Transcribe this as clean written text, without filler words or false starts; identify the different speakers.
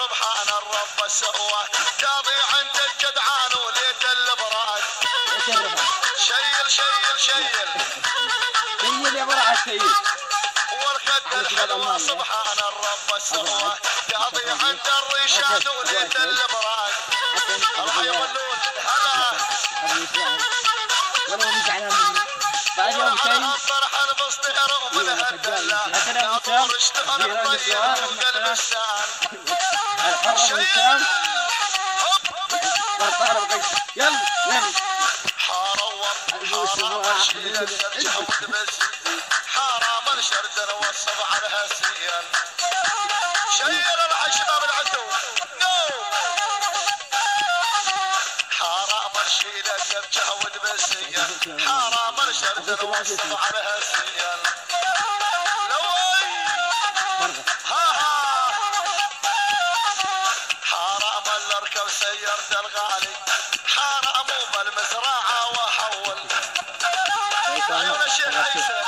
Speaker 1: سبحان الرب سواه قاضي عند الجدعان وليت البراد شيل شيل شيل
Speaker 2: سيد يا برع السيد
Speaker 1: والخد الحلوة سبحان الرب سواه قاضي عند الرشاد وليت البراد الله يولون هلا
Speaker 2: ولا هو زعلان مني بعد يوم شيء
Speaker 1: فرح البصدير ومن هالدلة ناطر اشتهر الطير وقلب السان
Speaker 2: الحرم والشام يلا يلا
Speaker 1: حرام الشيل ترجع وتبس حرام الشرد والصبع الهسيان شيل الحشام العدو نو حرام الشيل ترجع وتبس حرام الشرد والصبع الهسيان لوي ها حرام الاركب سيرت الغالي حرام بالمزرعه وحول يا شيخ عيسى